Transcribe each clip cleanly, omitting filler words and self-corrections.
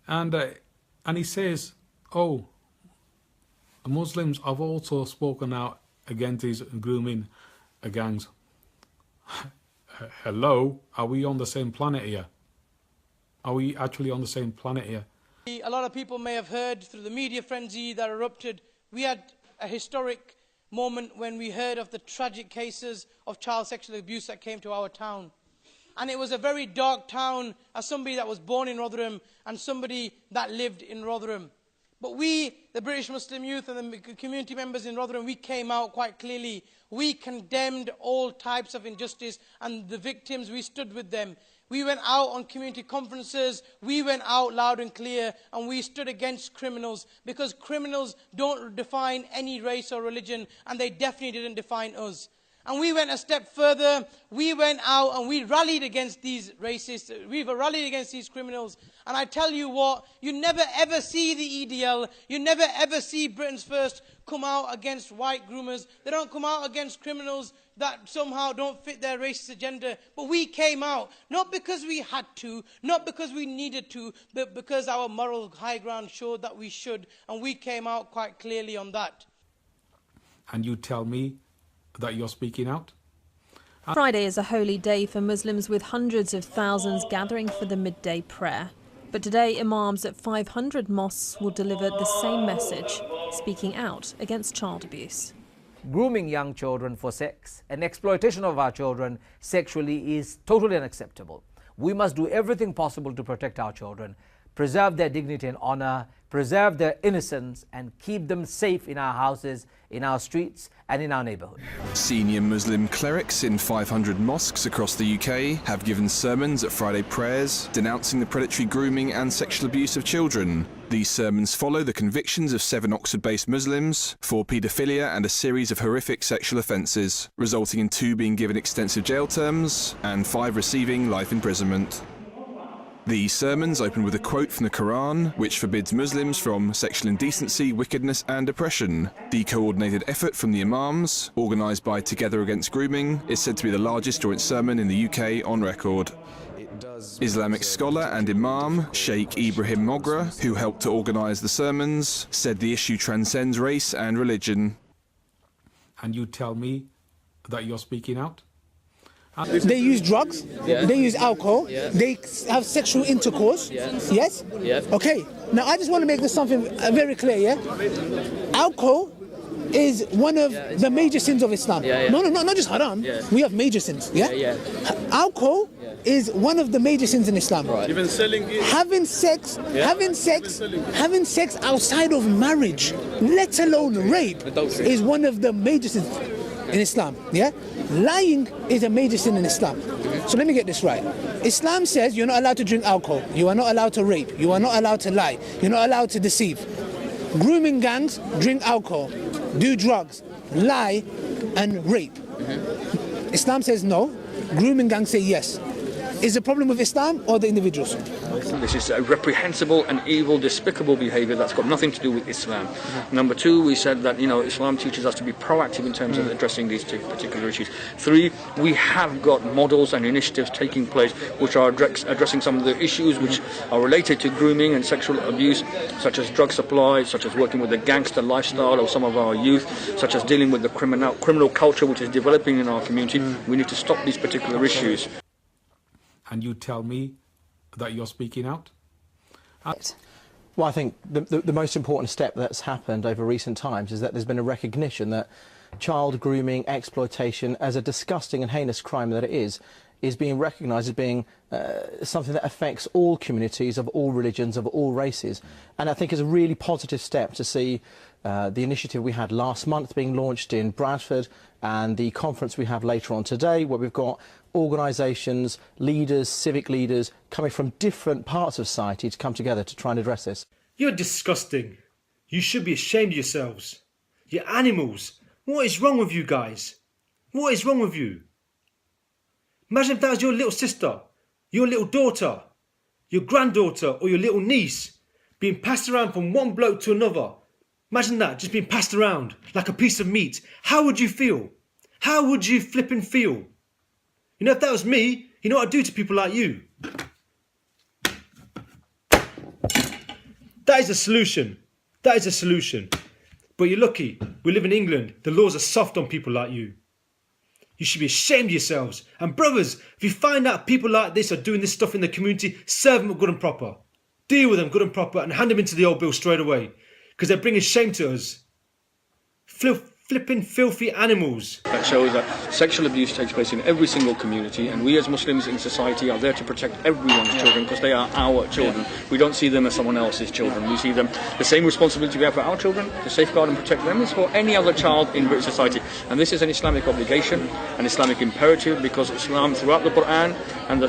And he says, oh, Muslims have also spoken out against these grooming gangs. Hello, are we on the same planet here? Are we actually on the same planet here? A lot of people may have heard through the media frenzy that erupted. We had a historic moment when we heard of the tragic cases of child sexual abuse that came to our town. And it was a very dark town, as somebody that was born in Rotherham and somebody that lived in Rotherham. But we, the British Muslim youth and the community members in Rotherham, we came out quite clearly. We condemned all types of injustice, and the victims, we stood with them. We went out on community conferences, we went out loud and clear, and we stood against criminals, because criminals don't define any race or religion, and they definitely didn't define us. And we went a step further. We went out and we rallied against these racists. We've rallied against these criminals. And I tell you what, you never ever see the EDL, you never ever see Britain's First come out against white groomers. They don't come out against criminals that somehow don't fit their racist agenda. But we came out, not because we had to, not because we needed to, but because our moral high ground showed that we should. And we came out quite clearly on that. And you tell me that you're speaking out? Friday is a holy day for Muslims, with hundreds of thousands gathering for the midday prayer. But today, imams at 500 mosques will deliver the same message, speaking out against child abuse. Grooming young children for sex and exploitation of our children sexually is totally unacceptable. We must do everything possible to protect our children, preserve their dignity and honor, preserve their innocence, and keep them safe in our houses, in our streets and in our neighbourhood. Senior Muslim clerics in 500 mosques across the UK have given sermons at Friday prayers denouncing the predatory grooming and sexual abuse of children. These sermons follow the convictions of 7 Oxford-based Muslims for paedophilia and a series of horrific sexual offences, resulting in 2 being given extensive jail terms and 5 receiving life imprisonment. These sermons open with a quote from the Quran, which forbids Muslims from sexual indecency, wickedness and oppression. The coordinated effort from the imams, organised by Together Against Grooming, is said to be the largest joint sermon in the UK on record. Islamic scholar and imam Sheikh Ibrahim Mogra, who helped to organise the sermons, said the issue transcends race and religion. And you tell me that you're speaking out? They use drugs, they use alcohol, they have sexual intercourse, yes? Okay, now I just want to make this something very clear, yeah? Alcohol is one of the major sins of Islam. No, not just haram, we have major sins, yeah? Alcohol is one of the major sins in Islam. Even selling it. Having sex outside of marriage, let alone rape, is one of the major sins in Islam, yeah? Lying is a major sin in Islam. So let me get this right. Islam says you're not allowed to drink alcohol, you are not allowed to rape, you are not allowed to lie, you're not allowed to deceive. Grooming gangs drink alcohol, do drugs, lie and rape. Islam says no, grooming gangs say yes. Is the problem with Islam or the individuals? This is a reprehensible and evil, despicable behaviour that's got nothing to do with Islam. Number 2, we said that Islam teaches us to be proactive in terms of addressing these 2 particular issues. 3, we have got models and initiatives taking place which are addressing some of the issues which are related to grooming and sexual abuse, such as drug supply, such as working with the gangster lifestyle of some of our youth, such as dealing with the criminal culture which is developing in our community. We need to stop these particular issues. And you tell me that you're speaking out? Well, I think the most important step that's happened over recent times is that there's been a recognition that child grooming, exploitation, as a disgusting and heinous crime that it is being recognised as being something that affects all communities of all religions, of all races. And I think it's a really positive step to see the initiative we had last month being launched in Bradford, and the conference we have later on today, where we've got organisations, leaders, civic leaders coming from different parts of society to come together to try and address this. You're disgusting. You should be ashamed of yourselves. You're animals. What is wrong with you guys? What is wrong with you? Imagine if that was your little sister, your little daughter, your granddaughter or your little niece being passed around from one bloke to another. Imagine that, just being passed around like a piece of meat. How would you feel? How would you flipping feel? You know, if that was me, you know what I'd do to people like you? That is a solution. That is a solution. But you're lucky. We live in England. The laws are soft on people like you. You should be ashamed of yourselves. And brothers, if you find out people like this are doing this stuff in the community, serve them good and proper. Deal with them good and proper and hand them into the old bill straight away. Because they're bringing shame to us. Flipping filthy animals. That shows that sexual abuse takes place in every single community, and we as Muslims in society are there to protect everyone's children because they are our children. We don't see them as someone else's children. We see them, the same responsibility we have for our children to safeguard and protect them is for any other child in British society. And this is an Islamic obligation, an Islamic imperative, because Islam throughout the Quran and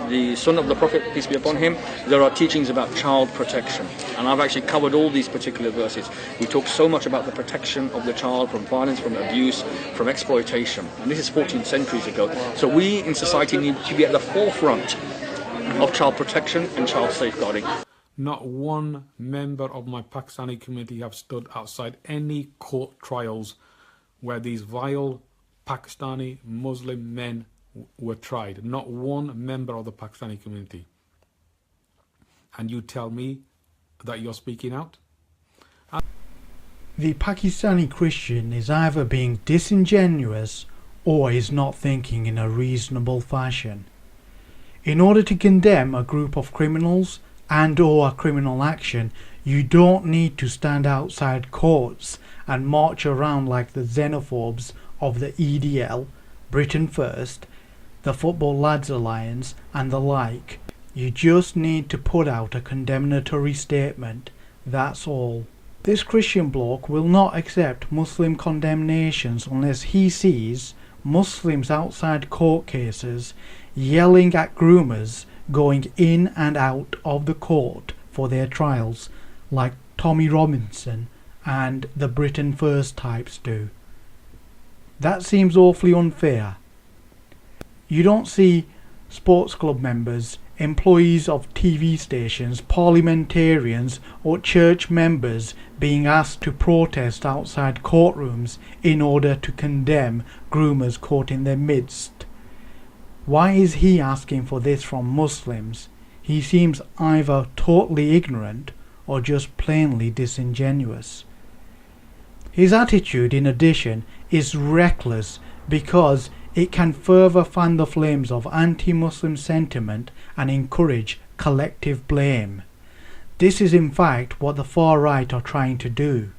the Sunnah of the Prophet, peace be upon him, there are teachings about child protection. And I've actually covered all these particular verses. We talk so much about the protection of the child from violence, from abuse, from exploitation. And this is 14 centuries ago. So we in society need to be at the forefront of child protection and child safeguarding. Not one member of my Pakistani community have stood outside any court trials where these vile Pakistani Muslim men were tried. Not one member of the Pakistani community. And you tell me that you're speaking out? The Pakistani Christian is either being disingenuous or is not thinking in a reasonable fashion. In order to condemn a group of criminals and or a criminal action, you don't need to stand outside courts and march around like the xenophobes of the EDL, Britain First, the Football Lads Alliance and the like. You just need to put out a condemnatory statement, that's all. This Christian bloke will not accept Muslim condemnations unless he sees Muslims outside court cases yelling at groomers going in and out of the court for their trials like Tommy Robinson and the Britain First types do. That seems awfully unfair. You don't see sports club members, employees of TV stations, parliamentarians or church members being asked to protest outside courtrooms in order to condemn groomers caught in their midst. Why is he asking for this from Muslims? He seems either totally ignorant or just plainly disingenuous. His attitude, in addition, is reckless because it can further fan the flames of anti-Muslim sentiment and encourage collective blame. This is in fact what the far right are trying to do.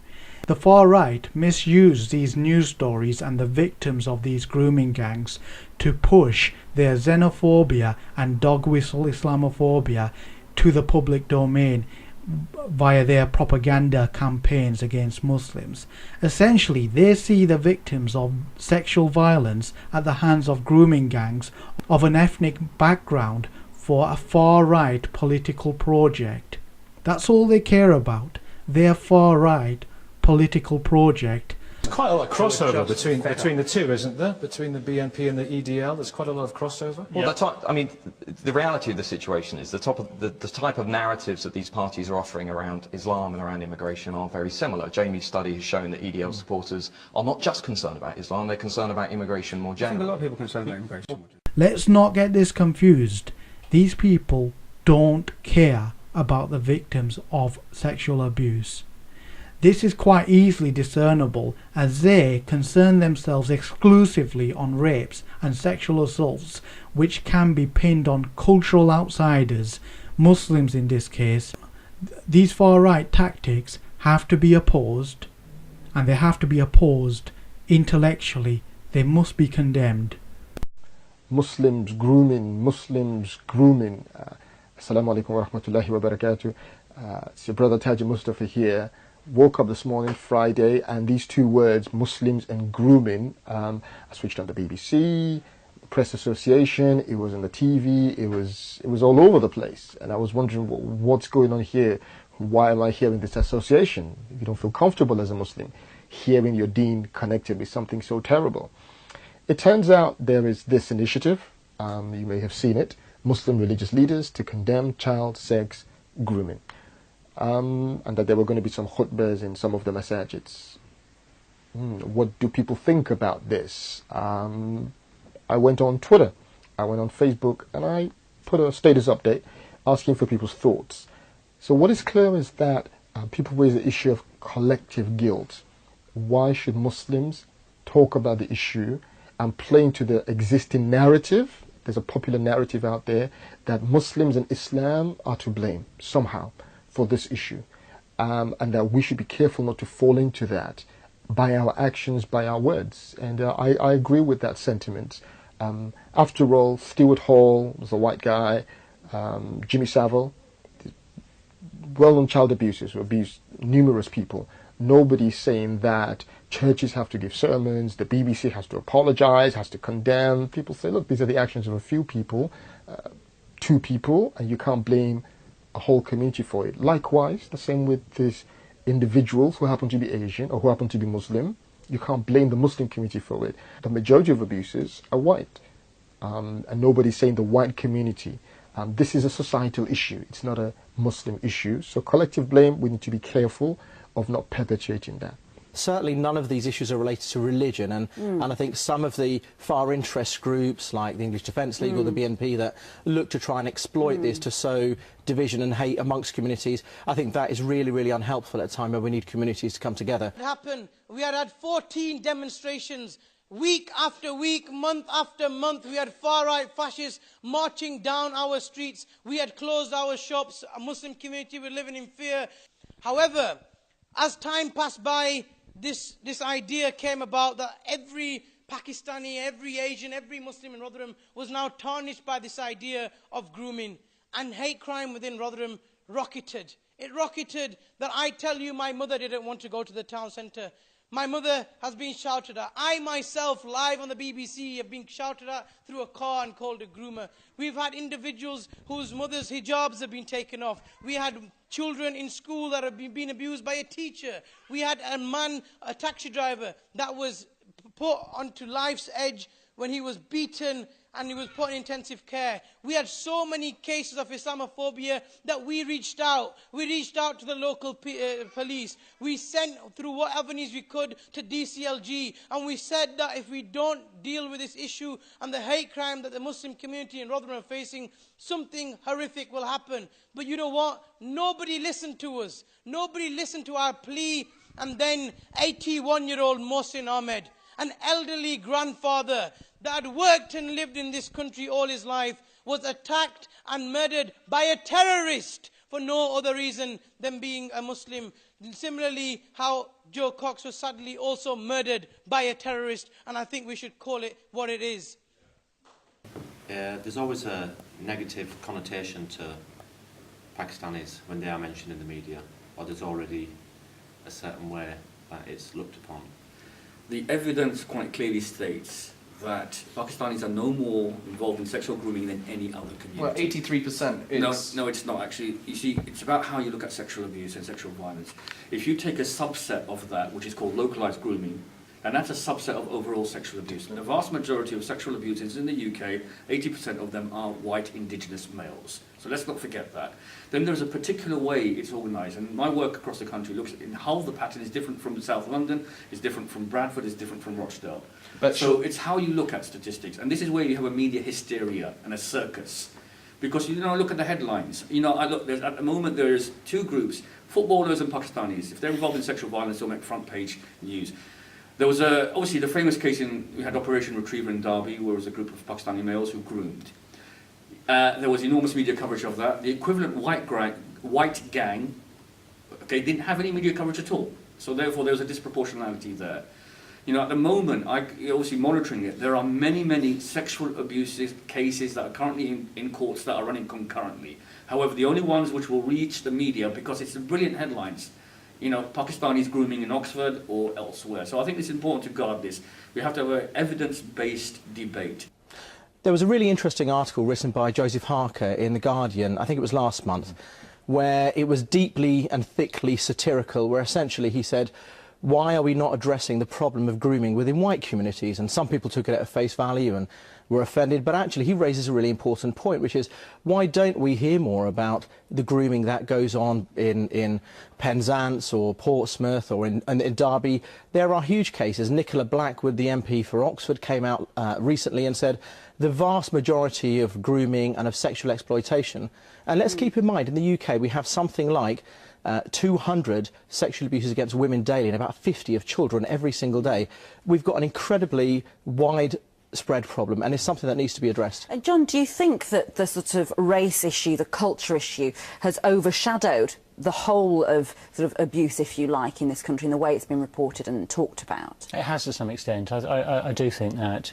The far right misuse these news stories and the victims of these grooming gangs to push their xenophobia and dog whistle Islamophobia to the public domain via their propaganda campaigns against Muslims. Essentially, they see the victims of sexual violence at the hands of grooming gangs of an ethnic background for a far-right political project. That's all they care about, their far-right political project. There's quite a lot of crossover between the two, isn't there? Between the BNP and the EDL, there's quite a lot of crossover. Well, I mean, the reality of the situation is the type of narratives that these parties are offering around Islam and around immigration are very similar. Jamie's study has shown that EDL supporters are not just concerned about Islam, they're concerned about immigration more generally. I think a lot of people are concerned about immigration more generally. Let's not get this confused. These people don't care about the victims of sexual abuse. This is quite easily discernible as they concern themselves exclusively on rapes and sexual assaults, which can be pinned on cultural outsiders, Muslims in this case. These far-right tactics have to be opposed, and they have to be opposed intellectually. They must be condemned. Muslims grooming. Assalamu alaikum wa rahmatullahi wa barakatuh. It's your brother Taji Mustafa here. Woke up this morning, Friday, and these two words, Muslims and grooming, I switched on the BBC, Press Association, it was on the TV, it was all over the place. And I was wondering what's going on here. Why am I hearing this association? You don't feel comfortable as a Muslim hearing your deen connected with something so terrible. It turns out there is this initiative, you may have seen it, Muslim religious leaders to condemn child sex grooming. And that there were going to be some khutbahs in some of the masajids. What do people think about this? I went on Twitter, I went on Facebook, and I put a status update asking for people's thoughts. So what is clear is that people raise the issue of collective guilt. Why should Muslims talk about the issue and play into the existing narrative? There's a popular narrative out there that Muslims and Islam are to blame somehow for this issue, and that we should be careful not to fall into that by our actions, by our words. And I agree with that sentiment. After all, Stewart Hall was a white guy, Jimmy Savile, well-known child abusers who abused numerous people. Nobody's saying that churches have to give sermons, the BBC has to apologize, has to condemn. People say, look, these are the actions of a few people, 2 people, and you can't blame a whole community for it. Likewise, the same with these individuals who happen to be Asian or who happen to be Muslim. You can't blame the Muslim community for it. The majority of abusers are white, and nobody's saying the white community. This is a societal issue. It's not a Muslim issue. So collective blame, we need to be careful of not perpetuating that. Certainly none of these issues are related to religion, and I think some of the far interest groups like the English Defence League or the BNP that look to try and exploit this to sow division and hate amongst communities, I think that is really, really unhelpful at a time where we need communities to come together. It happened. We had 14 demonstrations. Week after week, month after month, we had far-right fascists marching down our streets. We had closed our shops. A Muslim community were living in fear. However, as time passed by, this idea came about that every Pakistani, every Asian, every Muslim in Rotherham was now tarnished by this idea of grooming. And hate crime within Rotherham rocketed. It rocketed that I tell you my mother didn't want to go to the town centre. My mother has been shouted at. I myself, live on the BBC, have been shouted at through a car and called a groomer. We've had individuals whose mothers' hijabs have been taken off. We had children in school that have been abused by a teacher. We had a man, a taxi driver, that was put onto life's edge when he was beaten and he was put in intensive care. We had so many cases of Islamophobia that we reached out. We reached out to the local police. We sent through what avenues we could to DCLG, and we said that if we don't deal with this issue and the hate crime that the Muslim community in Rotherham are facing, something horrific will happen. But you know what? Nobody listened to us. Nobody listened to our plea. And then 81-year-old Mohsin Ahmed, an elderly grandfather that had worked and lived in this country all his life, was attacked and murdered by a terrorist for no other reason than being a Muslim. Similarly, how Joe Cox was sadly also murdered by a terrorist, and I think we should call it what it is. There's always a negative connotation to Pakistanis when they are mentioned in the media, or there's already a certain way that it's looked upon. The evidence quite clearly states that Pakistanis are no more involved in sexual grooming than any other community. Well, 83% is... No, it's not actually. You see, it's about how you look at sexual abuse and sexual violence. If you take a subset of that, which is called localized grooming, and that's a subset of overall sexual abuse. And the vast majority of sexual abuses in the UK, 80% of them are white indigenous males. So let's not forget that. Then there's a particular way it's organised, and my work across the country looks at how the pattern is different from South London, is different from Bradford, is different from Rochdale. But so it's how you look at statistics, and this is where you have a media hysteria and a circus. Because, you know, look at the headlines. You know, at the moment there's 2 groups, footballers and Pakistanis. If they're involved in sexual violence, they'll make front page news. There was obviously the famous case we had Operation Retriever in Derby, where it was a group of Pakistani males who groomed. There was enormous media coverage of that. The equivalent white gang, okay, didn't have any media coverage at all. So therefore there was a disproportionality there. You know, at the moment, obviously monitoring it, there are many, many sexual abuse cases that are currently in courts that are running concurrently. However, the only ones which will reach the media, because it's the brilliant headlines, you know, Pakistanis grooming in Oxford or elsewhere. So I think it's important to guard this. We have to have an evidence-based debate. There was a really interesting article written by Joseph Harker in The Guardian, I think it was last month, where it was deeply and thickly satirical, where essentially he said, why are we not addressing the problem of grooming within white communities? And some people took it at face value and were offended, but actually he raises a really important point, which is why don't we hear more about the grooming that goes on in Penzance or Portsmouth or in Derby? There are huge cases. Nicola Blackwood, the MP for Oxford, came out recently and said the vast majority of grooming and of sexual exploitation, and let's keep in mind in the UK we have something like 200 sexual abuses against women daily and about 50 of children every single day. We've got an incredibly widespread problem, and it's something that needs to be addressed. John, do you think that the sort of race issue, the culture issue, has overshadowed the whole of sort of abuse, if you like, in this country, in the way it's been reported and talked about? It has to some extent. I do think that.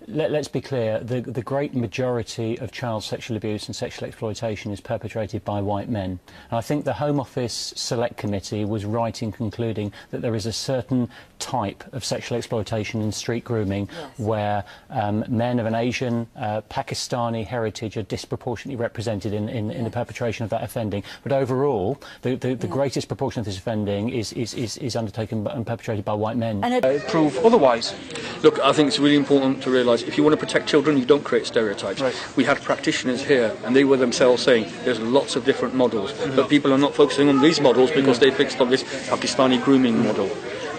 Let's be clear, the great majority of child sexual abuse and sexual exploitation is perpetrated by white men. And I think the Home Office Select Committee was right in concluding that there is a certain type of sexual exploitation in street grooming where men of an Asian, Pakistani heritage are disproportionately represented in the perpetration of that offending. But overall, the greatest proportion of this offending is undertaken and perpetrated by white men. And prove otherwise. Look, I think it's really important to realise if you want to protect children, you don't create stereotypes. Right. We had practitioners here, and they were themselves saying there's lots of different models, but people are not focusing on these models because they fixed on this Pakistani grooming model.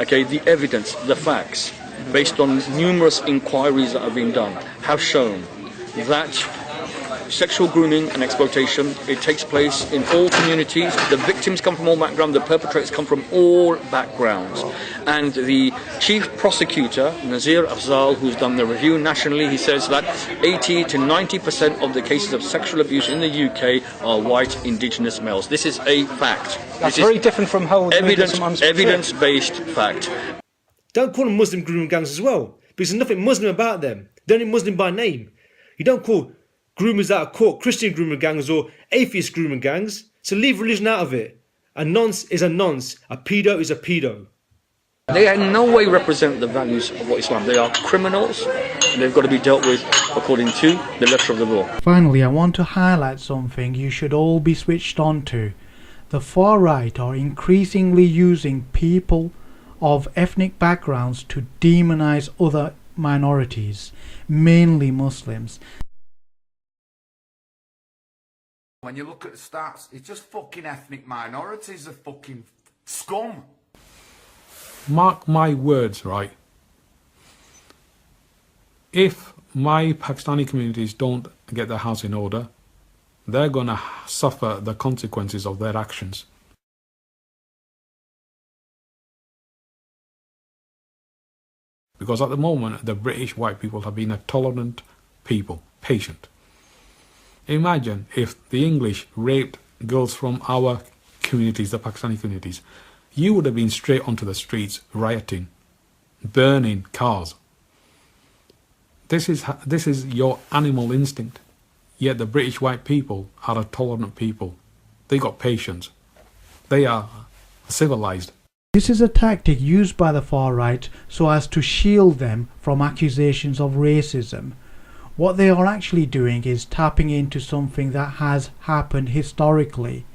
Okay, the evidence, the facts, based on numerous inquiries that have been done, have shown that sexual grooming and exploitation, it takes place in all communities. The victims come from all backgrounds, the perpetrators come from all backgrounds. And the chief prosecutor, Nazir Afzal, who's done the review nationally, he says that 80 to 90% of the cases of sexual abuse in the UK are white indigenous males. This is a fact. That's very different from how evidence-based fact. Don't call them Muslim grooming gangs as well, because there's nothing Muslim about them. They're only Muslim by name. You don't call groomers that are caught Christian grooming gangs or atheist grooming gangs, so leave religion out of it. A nonce is a nonce, a pedo is a pedo. They in no way represent the values of what Islam. They are criminals, and they've got to be dealt with according to the letter of the law. Finally, I want to highlight something you should all be switched on to. The far right are increasingly using people of ethnic backgrounds to demonize other minorities, mainly Muslims. When you look at the stats, it's just fucking ethnic minorities are fucking scum. Mark my words, right? If my Pakistani communities don't get their house in order, they're going to suffer the consequences of their actions. Because at the moment, the British white people have been a tolerant people, patient. Imagine if the English raped girls from our communities, the Pakistani communities. You would have been straight onto the streets, rioting, burning cars. This is your animal instinct. Yet the British white people are a tolerant people. They got patience. They are civilized. This is a tactic used by the far right so as to shield them from accusations of racism. What they are actually doing is tapping into something that has happened historically.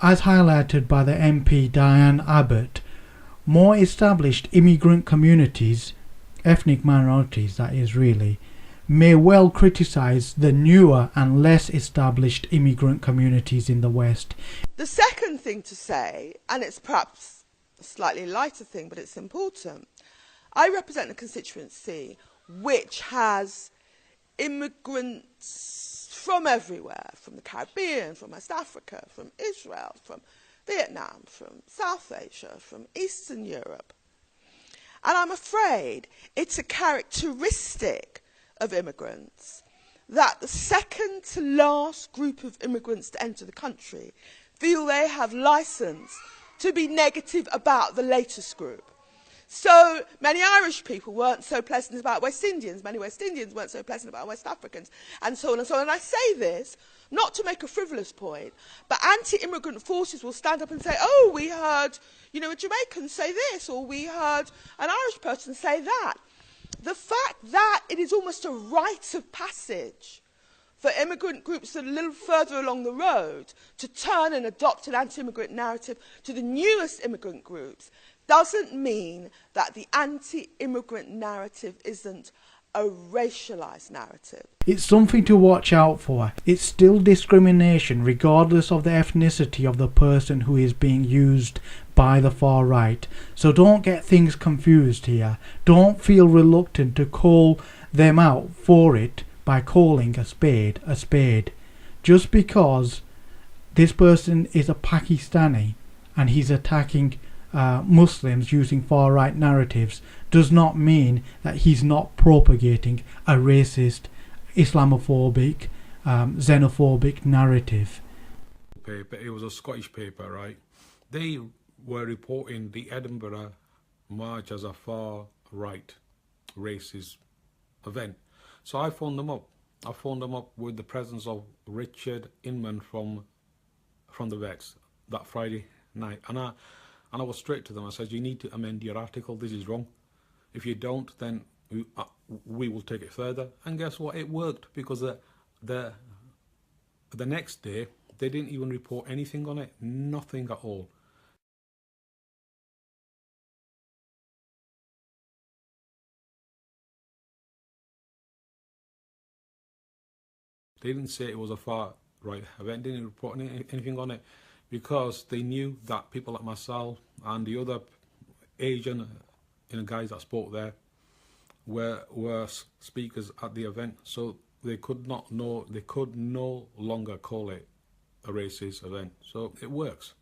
As highlighted by the MP Diane Abbott, more established immigrant communities, ethnic minorities that is really, may well criticise the newer and less established immigrant communities in the West. The second thing to say, and it's perhaps a slightly lighter thing, but it's important, I represent a constituency which has immigrants from everywhere, from the Caribbean, from West Africa, from Israel, from Vietnam, from South Asia, from Eastern Europe. And I'm afraid it's a characteristic of immigrants that the second to last group of immigrants to enter the country feel they have license to be negative about the latest group. So many Irish people weren't so pleasant about West Indians, many West Indians weren't so pleasant about West Africans, and so on and so on. And I say this not to make a frivolous point, but anti-immigrant forces will stand up and say, oh, we heard, a Jamaican say this, or we heard an Irish person say that. The fact that it is almost a rite of passage for immigrant groups that are a little further along the road to turn and adopt an anti-immigrant narrative to the newest immigrant groups doesn't mean that the anti-immigrant narrative isn't a racialised narrative. It's something to watch out for. It's still discrimination regardless of the ethnicity of the person who is being used by the far right. So don't get things confused here. Don't feel reluctant to call them out for it by calling a spade. Just because this person is a Pakistani and he's attacking Muslims using far right narratives does not mean that he's not propagating a racist, Islamophobic, xenophobic narrative. Paper. It was a Scottish paper, right? They were reporting the Edinburgh March as a far right racist event. So I phoned them up. I phoned them up with the presence of Richard Inman from the Vets that Friday night, and I was straight to them. I said, you need to amend your article. This is wrong. If you don't, then we will take it further. And guess what? It worked, because the next day they didn't even report anything on it. Nothing at all. They didn't say it was a far right event. Didn't report anything on it, because they knew that people like myself and the other Asian guys that spoke there were speakers at the event, so they could no longer call it a racist event. So it works.